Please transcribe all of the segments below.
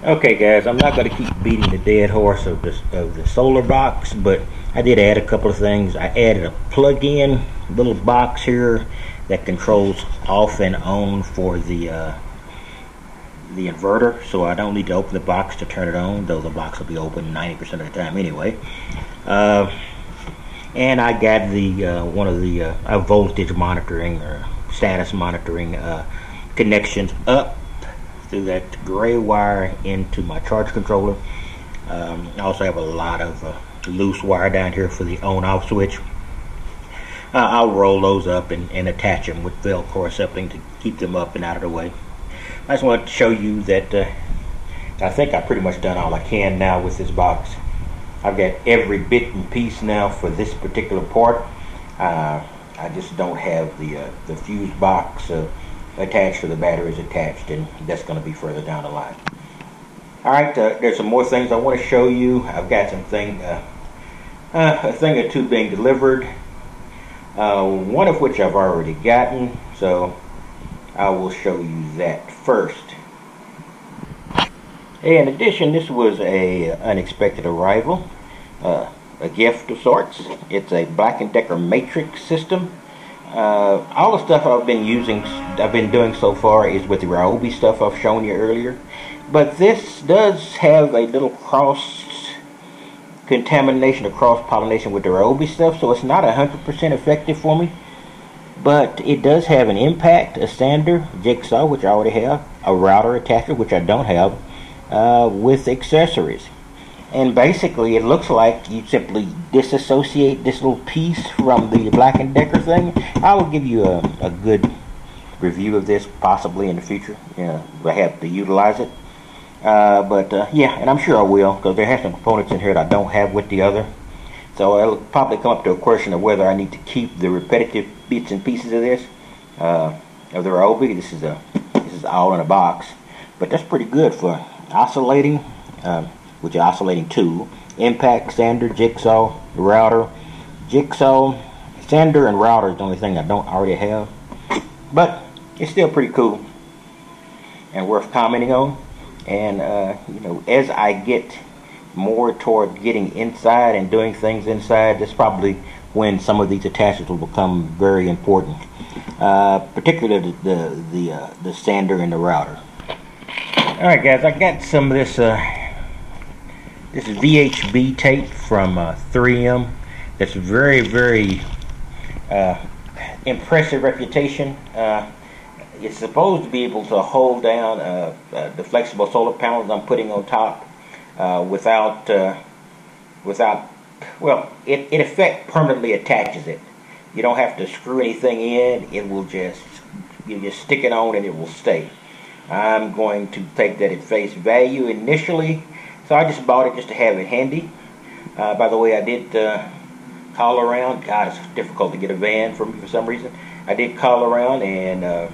Okay guys, I'm not going to keep beating the dead horse of the solar box, but I did add a couple of things. I added a plug-in little box here that controls off and on for the inverter, so I don't need to open the box to turn it on, though the box will be open 90% of the time anyway. And I got the one of the voltage monitoring or status monitoring connections up through that gray wire into my charge controller. I also have a lot of loose wire down here for the on-off switch. I'll roll those up and attach them with Velcro or something to keep them up and out of the way. I just wanted to show you that I think I've pretty much done all I can now with this box. I've got every bit and piece now for this particular part. I just don't have the fuse box attached, or the batteries attached, and that's going to be further down the line. Alright, there's some more things I want to show you. I've got a thing or two being delivered, one of which I've already gotten, so I will show you that first. In addition, this was a unexpected arrival, a gift of sorts. It's a Black & Decker matrix system. All the stuff I've been doing so far is with the Ryobi stuff I've shown you earlier, but this does have a little cross-contamination or cross-pollination with the Ryobi stuff, so it's not 100% effective for me. But it does have an impact, a sander, jigsaw, which I already have, a router attachment, which I don't have, with accessories. And basically it looks like you simply disassociate this little piece from the Black & Decker thing. I will give you a good review of this possibly in the future. If I have to utilize it. Yeah, and I'm sure I will, because there have some components in here that I don't have with the other. So it'll probably come up to a question of whether I need to keep the repetitive bits and pieces of this, of the Ryobi. This is all in a box, but that's pretty good for oscillating, which is oscillating tool, impact, sander, jigsaw, router. Jigsaw, sander, and router is the only thing I don't already have, but it's still pretty cool and worth commenting on. And as I get more toward getting inside and doing things inside, that's probably when some of these attachments will become very important, particularly the sander and the router. Alright guys, I got some of this this is VHB tape from 3M. That's a very, very impressive reputation. It's supposed to be able to hold down the flexible solar panels I'm putting on top without well, it in effect permanently attaches it. You don't have to screw anything in. It will you just stick it on and it will stay. I'm going to take that at face value initially, so I just bought it just to have it handy. By the way, I did call around. God, it's difficult to get a van for me for some reason. I did call around and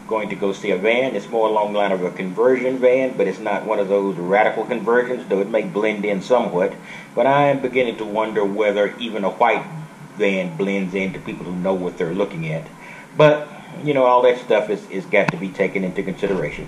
going to go see a van. It's more along the line of a conversion van, but it's not one of those radical conversions, though it may blend in somewhat. But I am beginning to wonder whether even a white van blends in to people who know what they're looking at. But all that stuff is got to be taken into consideration.